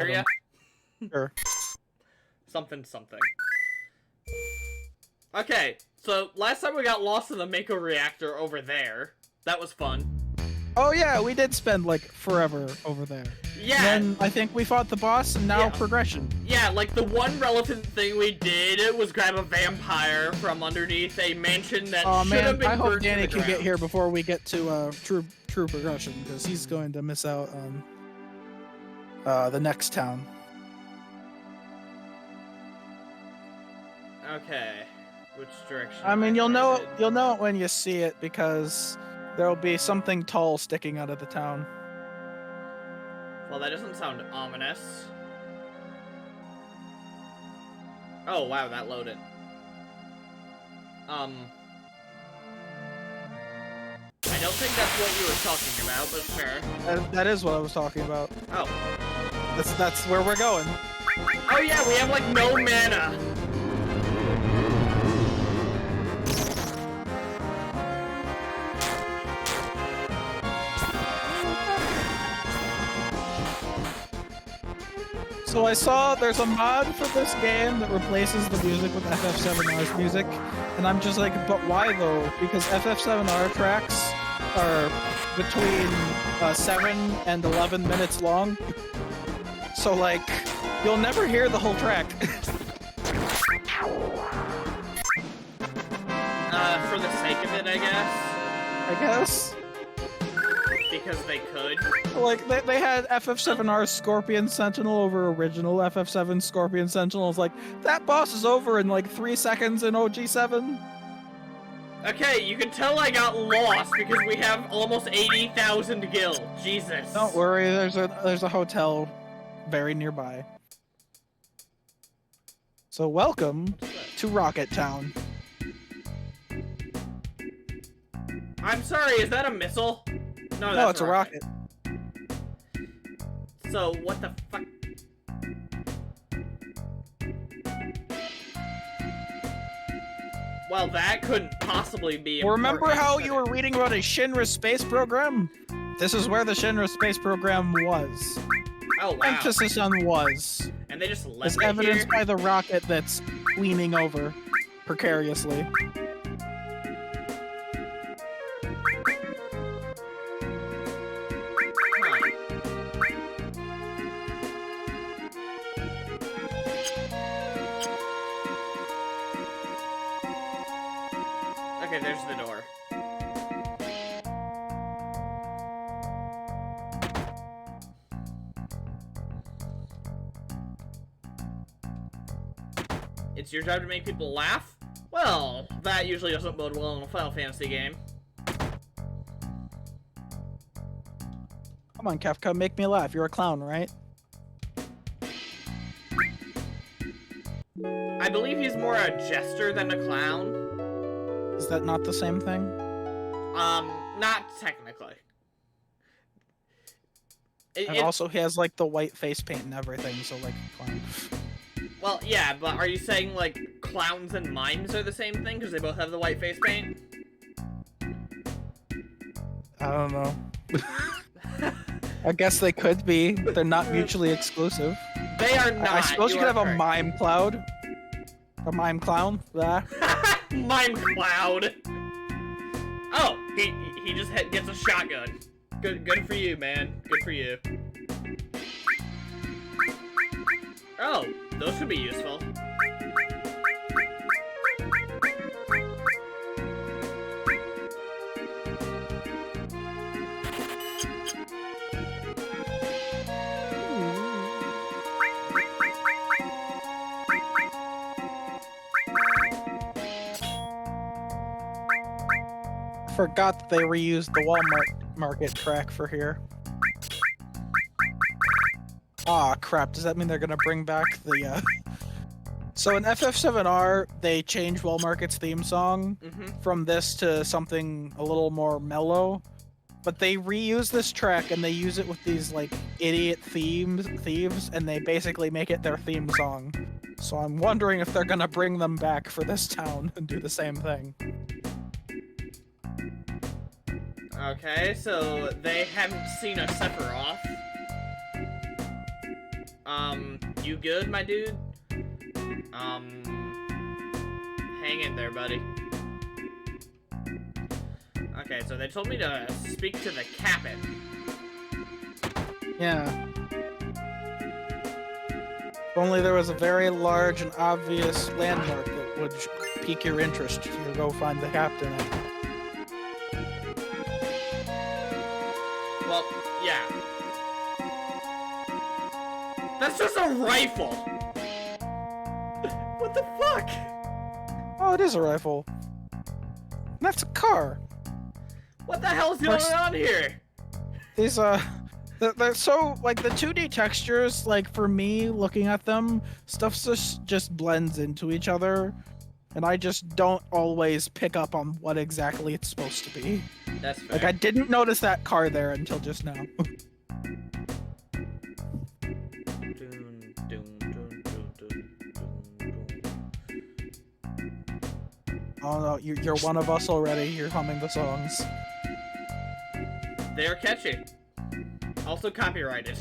area? Sure. Something. Okay, so last time we got lost in the Mako reactor over there. That was fun. Oh yeah, we did spend like forever over there. Yeah. Then I think we fought the boss, and now progression. Yeah, like the one relevant thing we did was grab a vampire from underneath a mansion that should have been I hope burned Danny to the can get ground. here before we get to true progression, because he's going to miss out on the next town. Okay, which direction? I mean, you'll know headed? it when you see it, because there'll be something tall sticking out of the town. Well, that doesn't sound ominous. Oh wow, that loaded. I don't think that's what you were talking about, but sure. That is what I was talking about. Oh. That's where we're going. Oh yeah, we have like no mana. So I saw there's a mod for this game that replaces the music with FF7R's music, and I'm just like, but why though? Because FF7R tracks are between 7 and 11 minutes long, so like, you'll never hear the whole track. For the sake of it, I guess. Because they could. Like, they had FF7R's Scorpion Sentinel over original FF7 Scorpion Sentinel. It's like, that boss is over in like 3 seconds in OG7. Okay, you can tell I got lost because we have almost 80,000 gil. Jesus. Don't worry, there's a hotel very nearby. So welcome to Rocket Town. I'm sorry, is that a missile? No, No, that's it's a rocket. So, what the fuck? Well, that couldn't possibly be Remember important, how could you were it? reading about a Shinra space program? This is where the Shinra space program was. Oh, wow. Emphasis on was. And they just left As it evidenced here? by the rocket that's leaning over precariously. Okay, there's the door. It's your job to make people laugh? Well, that usually doesn't bode well in a Final Fantasy game. Come on, Kefka, make me laugh. You're a clown, right? I believe he's more a jester than a clown. Is that not the same thing? Not technically. And also, he has like the white face paint and everything, so like clown. Well, yeah, but are you saying like clowns and mimes are the same thing because they both have the white face paint? I don't know. I guess they could be. They're not mutually exclusive. They are not. I suppose you could have a correct. mime cloud. A mime clown. Blah. Mime cloud. Oh, he just gets a shotgun. Good for you, man. Good for you. Oh, those could be useful. Forgot that they reused the Walmart market track for here. Aw, crap. Does that mean they're gonna bring back the, So in FF7R, they changed Walmart's theme song from this to something a little more mellow. But they reuse this track and they use it with these, like, idiot thieves, and they basically make it their theme song. So I'm wondering if they're gonna bring them back for this town and do the same thing. Okay, so they haven't seen a Sephiroth. You good, my dude? Hang in there, buddy. Okay, so they told me to speak to the captain. Yeah. If only there was a very large and obvious landmark that would pique your interest to go find the captain. Well, yeah. That's just a rifle! What the fuck? Oh, it is a rifle. That's a car. What the hell's going on here? These, they're so, like, the 2D textures, like, for me, looking at them, stuff just blends into each other, and I just don't always pick up on what exactly it's supposed to be. That's fair. Like, I didn't notice that car there until just now. Oh no, you're one of us already. You're humming the songs. They're catchy. Also copyrighted.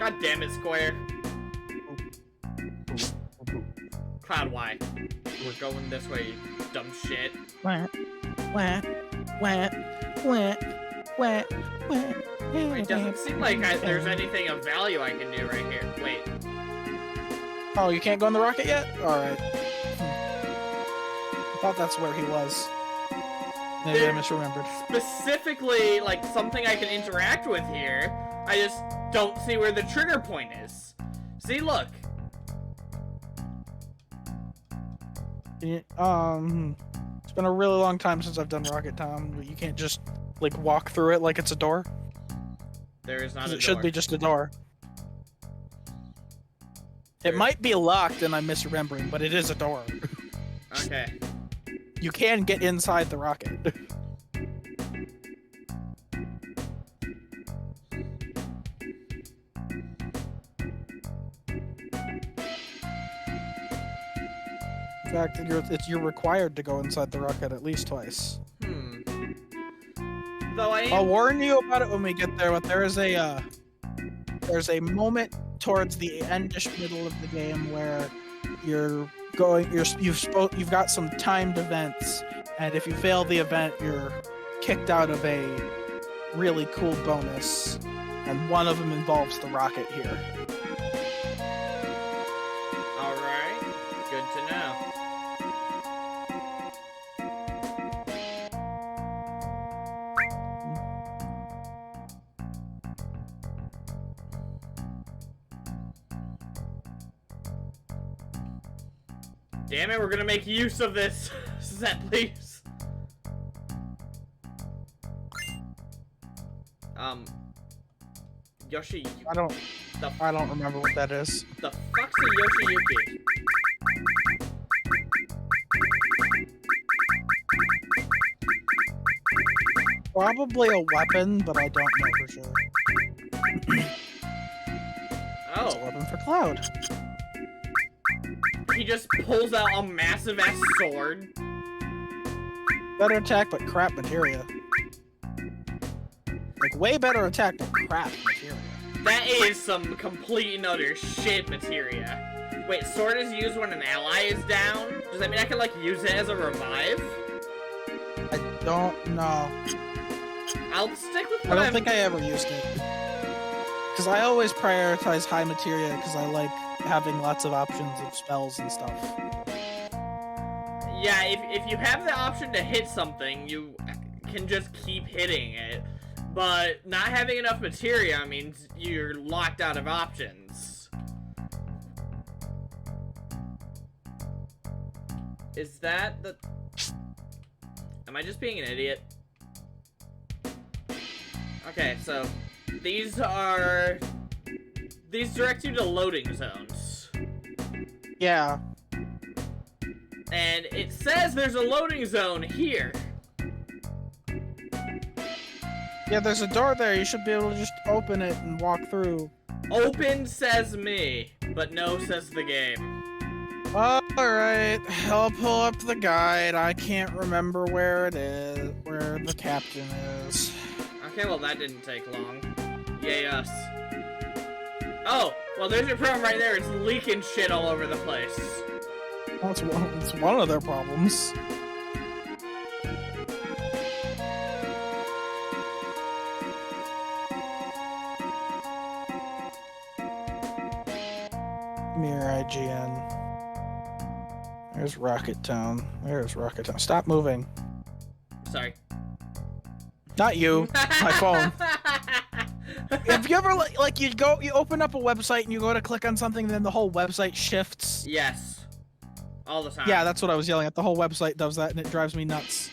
God damn it, Square. Cloud, why? We're going this way, you dumb shit. Wah, wah, wah, wah, wah, wah. It doesn't seem like there's anything of value I can do right here. Wait. Oh, you can't go in the rocket yet? Alright. I thought that's where he was. Maybe I misremembered. Specifically, like, something I can interact with here. I just don't see where the trigger point is. See, look. Yeah, it's been a really long time since I've done Rocket Tom. You can't just, like, walk through it like it's a door. There is not a door. It should be just a door. It might be locked and I'm misremembering, but it is a door. Okay. You can get inside the rocket. In fact, you're required to go inside the rocket at least twice. Though I'll warn you about it when we get there, but there's a moment towards the endish middle of the game where you've got some timed events, and if you fail the event, you're kicked out of a really cool bonus, and one of them involves the rocket here. Alright, good to know. Damn it, we're gonna make use of this set, please. Yoshi. I don't remember what that is. The fuck's a Yoshiyuki? Probably a weapon, but I don't know for sure. Oh. It's a weapon for Cloud. He just pulls out a massive ass sword. Better attack, but crap materia. Like, way better attack, but crap materia. That is some complete and utter shit materia. Wait, sword is used when an ally is down? Does that mean I can, like, use it as a revive? I don't know. I'll stick with I don't think I ever used it. Because I always prioritize high materia because I like having lots of options of spells and stuff. Yeah, if you have the option to hit something, you can just keep hitting it. But not having enough materia means you're locked out of options. Is that the... Am I just being an idiot? Okay, so these direct you to loading zones. Yeah. And it says there's a loading zone here. Yeah, there's a door there. You should be able to just open it and walk through. Open says me, but no says the game. Alright, I'll pull up the guide. I can't remember where it is, where the captain is. Okay, well that didn't take long. Yay us. Oh, well, there's your problem right there. It's leaking shit all over the place. Well, it's one of their problems. Mirror IGN. There's Rocket Town. There's Rocket Town. Stop moving. Sorry. Not you. My phone. If you ever like you open up a website and you go to click on something, then the whole website shifts. Yes. All the time. Yeah, that's what I was yelling at. The whole website does that, and it drives me nuts.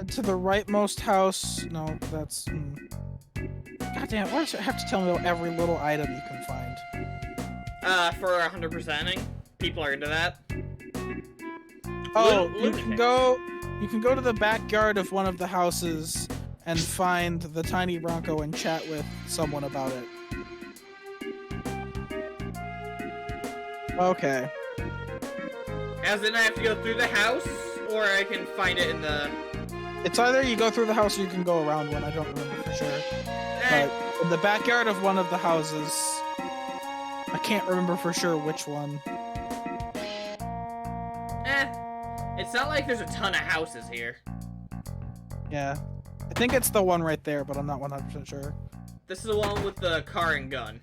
To the rightmost house. No, that's. God damn! Why does it have to tell me about every little item you can find? For 100%ing, people are into that. Oh, you can go to the backyard of one of the houses and find the tiny Bronco and chat with someone about it. Okay. As in, I have to go through the house, or I can find it in the... It's either you go through the house or you can go around one, I don't remember for sure. But in the backyard of one of the houses, I can't remember for sure which one. It's not like there's a ton of houses here. Yeah. I think it's the one right there, but I'm not 100% sure. This is the one with the car and gun.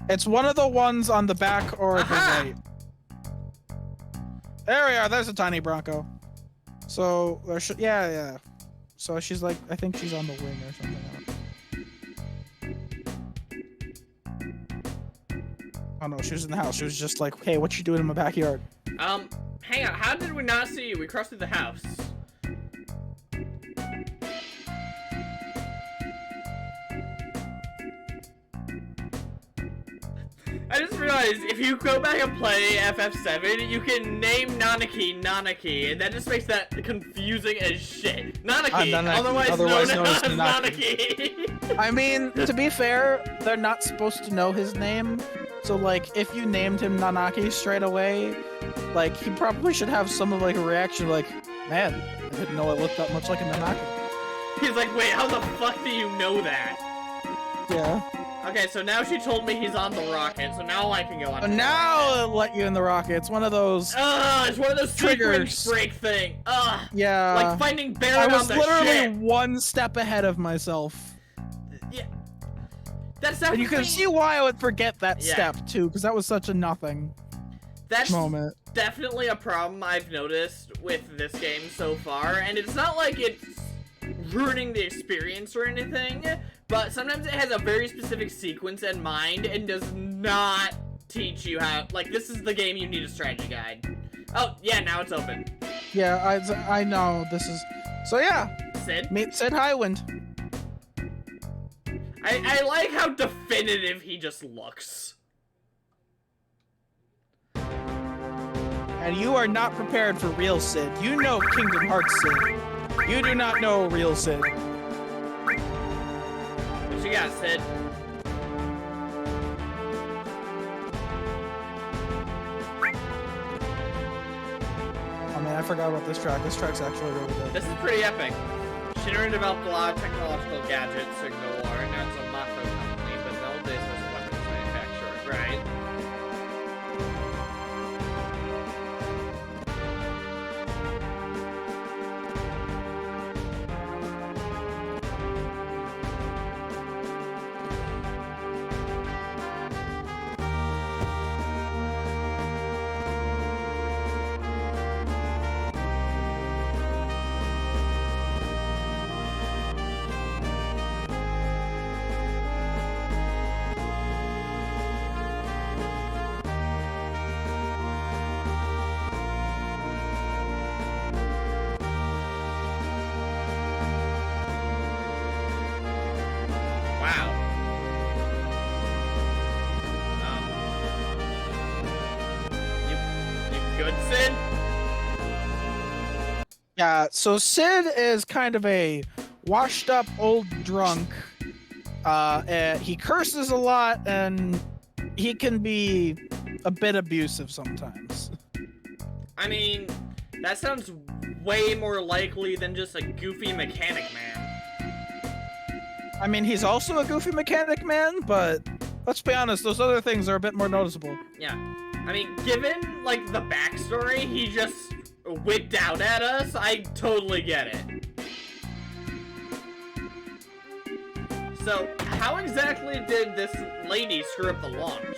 It's one of the ones on the back or the right. There we are. There's a tiny Bronco. So there should, yeah. So she's like, I think she's on the wing or something. Oh no, she was in the house. She was just like, hey, what you doing in my backyard? Hang on. How did we not see you? We crossed through the house. I just realized if you go back and play FF7, you can name Nanaki Nanaki, and that just makes that confusing as shit. Nanaki, otherwise known as Nanaki. I mean, to be fair, they're not supposed to know his name, so like, if you named him Nanaki straight away, like, he probably should have some of like a reaction like, man, I didn't know it looked that much like a Nanaki. He's like, wait, how the fuck do you know that? Yeah. Okay, so now she told me he's on the rocket, so now I can go on. Now it'll let you in the rocket. It's one of those. It's one of those triggers. Break thing. Yeah. Like finding Baron on the ship. I was literally one step ahead of myself. Yeah. That's definitely. And you can see why I would forget that step too, because that was such a nothing moment. Definitely a problem I've noticed with this game so far, and it's not like it's ruining the experience or anything, but sometimes it has a very specific sequence in mind and does not teach you how, like, this is the game you need a strategy guide. Oh, yeah, now it's open. Yeah, I know, this is, so yeah. Sid? Meet Sid Highwind. I like how definitive he just looks. And you are not prepared for real Sid. You know Kingdom Hearts Sid. You do not know real Sid. What you got, Sid? Oh man, I forgot about this track. This track's actually really good. This is pretty epic. Shinra developed a lot of technological gadgets in the war, and now it's a Mako company, but no business weapons manufacturer, right? Sid? Yeah, so Sid is kind of a washed up old drunk. He curses a lot and he can be a bit abusive sometimes. I mean, That sounds way more likely than just a goofy mechanic man. I mean, he's also a goofy mechanic man, but let's be honest, those other things are a bit more noticeable. Yeah. I mean, given, like, the backstory, he just wigged out at us, I totally get it. So, how exactly did this lady screw up the launch?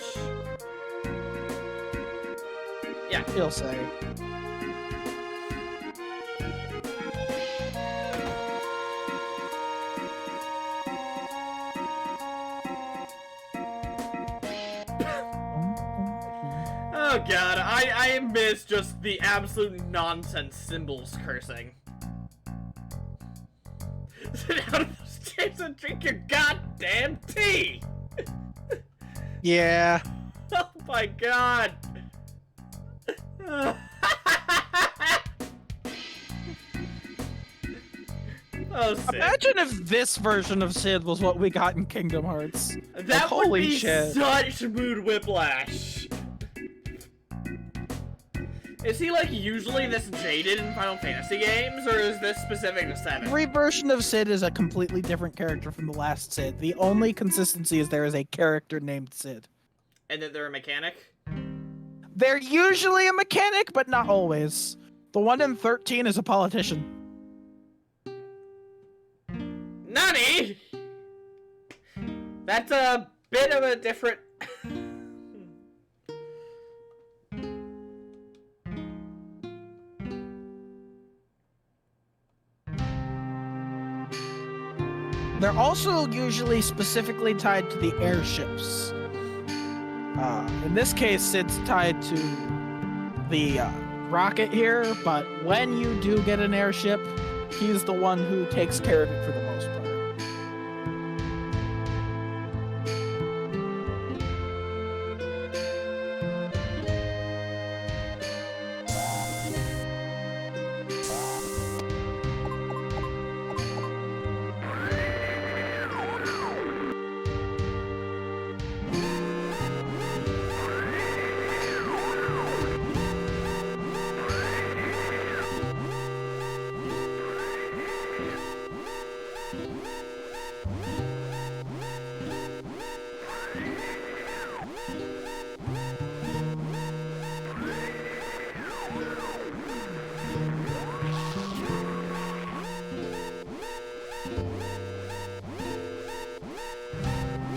Yeah. He'll say. Oh god, I miss just the absolute nonsense symbols cursing. Sit down in those chairs and drink your goddamn tea! Yeah. Oh my god! Oh, Sid. Imagine if this version of Sid was what we got in Kingdom Hearts. That like, would holy be shit. such mood whiplash. Is he like usually this jaded in Final Fantasy games, or is this specific to 7? Every version of Sid is a completely different character from the last Sid. The only consistency is there is a character named Sid. And that they're a mechanic? They're usually a mechanic, but not always. The one in 13 is a politician. Nani? That's a bit of a different... They're also usually specifically tied to the airships. In this case, Sid's tied to the rocket here, but when you do get an airship, he's the one who takes care of it for the most part.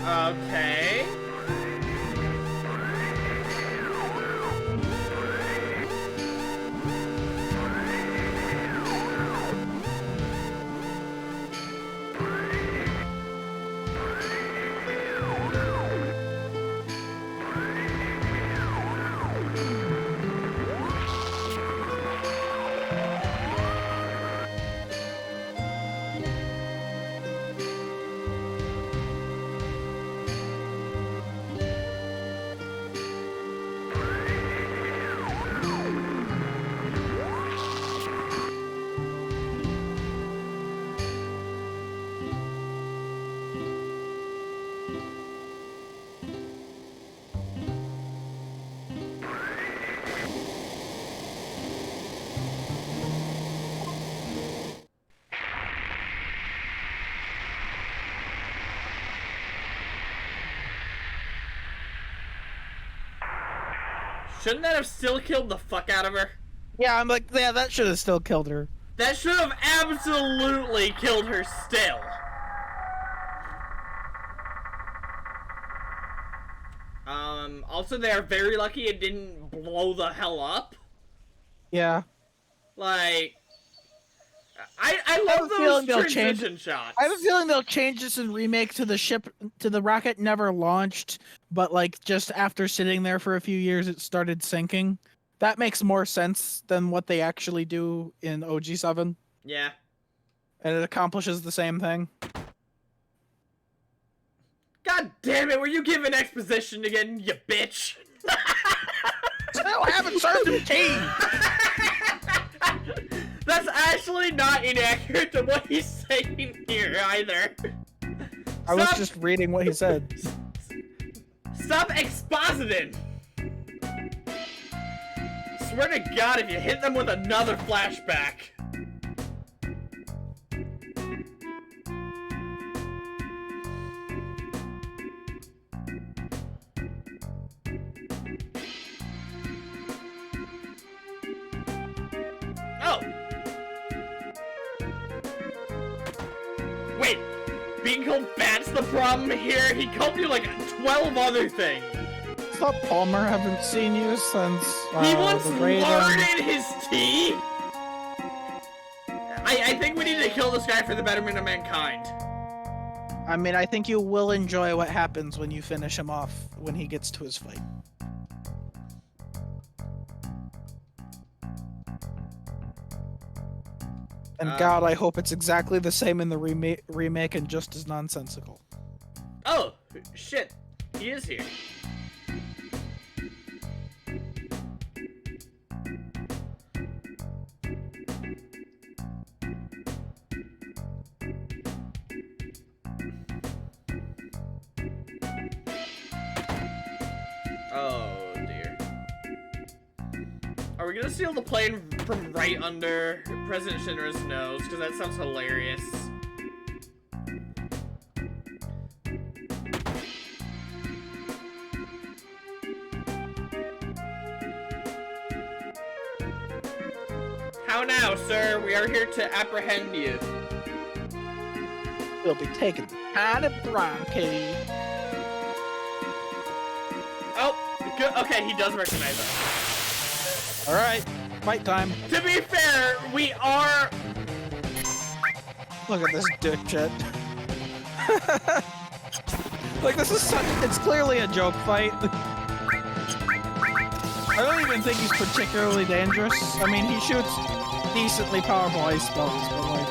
Okay. Shouldn't that have still killed the fuck out of her? Yeah, I'm like, yeah, that should have still killed her. That should have absolutely killed her still. Also they are very lucky it didn't blow the hell up. Yeah. Like, I love those transition shots. I have a feeling they'll change this in remake to the ship, to the rocket never launched, but like just after sitting there for a few years, it started sinking. That makes more sense than what they actually do in OG7. Yeah. And it accomplishes the same thing. God damn it, were you giving exposition again, you bitch? Still haven't served him tea! That's actually not inaccurate to what he's saying here, either. I was just reading what he said. Stop expositing! swear to God, if you hit them with another flashback. Oh! Wait, being called fat's the problem here? He called you like 12 other things. I thought Palmer haven't seen you since He once the raid larded his tea? I think we need to kill this guy for the betterment of mankind. I mean, I think you will enjoy what happens when you finish him off when he gets to his fight. And God, I hope it's exactly the same in the remake and just as nonsensical. Oh, shit. He is here. Oh, dear. Are we gonna steal the plane from right under President Shinra's nose? Because that sounds hilarious. How now, sir? We are here to apprehend you. We'll be taking the kind of Bronchi. Oh, good. Okay, he does recognize us. All right, fight time. To be fair, we are... Look at this dipshit. Like, this is such... It's clearly a joke fight. I don't even think he's particularly dangerous. I mean, he shoots decently powerful ice spells, but like...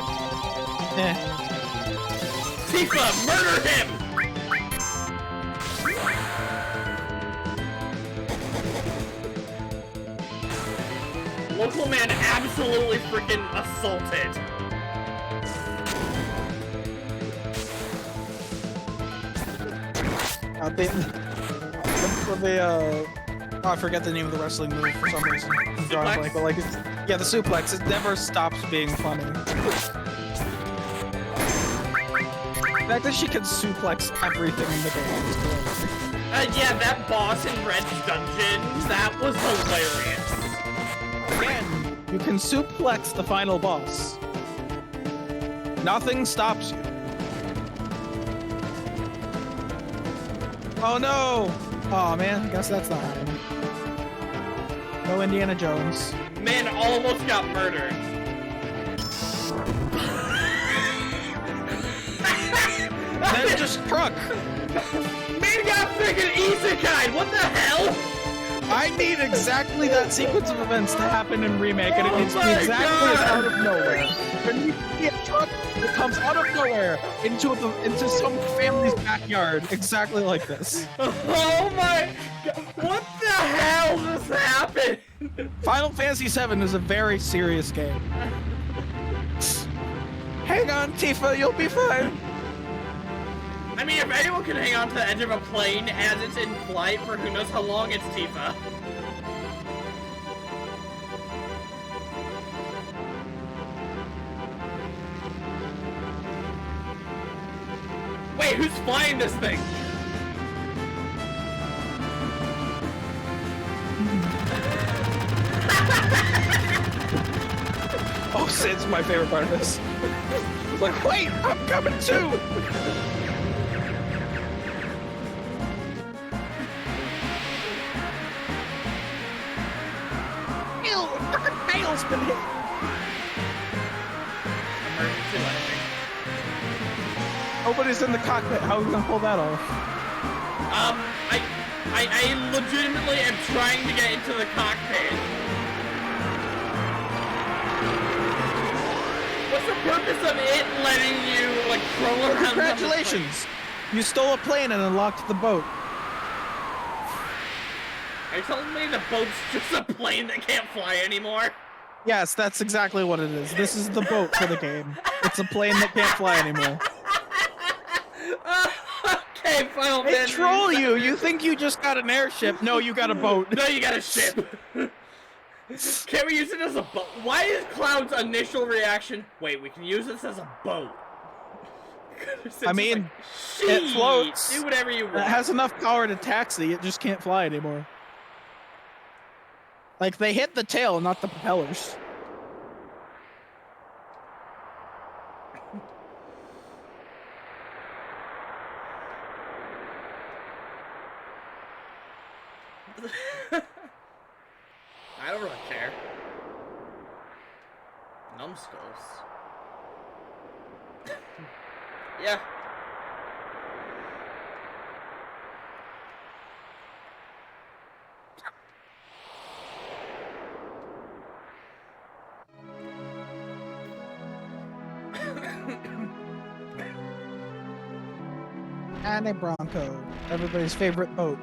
Eh. Tifa, murder him! Local man absolutely freaking assaulted. Oh, I forget the name of the wrestling move for some reason. I'm drawing a blank, but like, yeah, the suplex. It never stops being funny. The fact that she can suplex everything in the game is great. Yeah, that boss in Red's dungeon, that was hilarious. Again, you can suplex the final boss. Nothing stops you. Oh no! Oh man, guess that's not happening. No Indiana Jones. Man almost got murdered. Then just struck! Man got freaking isekai! What the hell? I need exactly that sequence of events to happen in Remake, and it needs to be exactly as out of nowhere. There needs to be a truck that comes out of nowhere into some family's backyard, exactly like this. Oh my god! What the hell just happened? Final Fantasy VII is a very serious game. Hang on, Tifa, you'll be fine. I mean, if anyone can hang on to the edge of a plane as it's in flight for who knows how long, it's Tifa. Wait, who's flying this thing? Oh, Sid's my favorite part of this. It's like, wait, I'm coming too! Ew, frickin' tail's been hit! Emergency landing. Nobody's in the cockpit, how are we gonna pull that off? I legitimately am trying to get into the cockpit. What's the purpose of it letting you, like, crawl around? Congratulations! You stole a plane and unlocked the boat. Are you telling me the boat's just a plane that can't fly anymore? Yes, that's exactly what it is. This is the boat for the game. It's a plane that can't fly anymore. Okay, Final They Fantasy. troll you! You think you just got an airship. No, you got a boat. No, you got a ship. Can't we use it as a boat? Why is Cloud's initial reaction? Wait, we can use this as a boat. I mean, like, it floats. Do whatever you want. It has enough power to taxi. It just can't fly anymore. Like, they hit the tail, not the propellers. I don't really care. Numbskulls. Yeah. And a Bronco, everybody's favorite boat.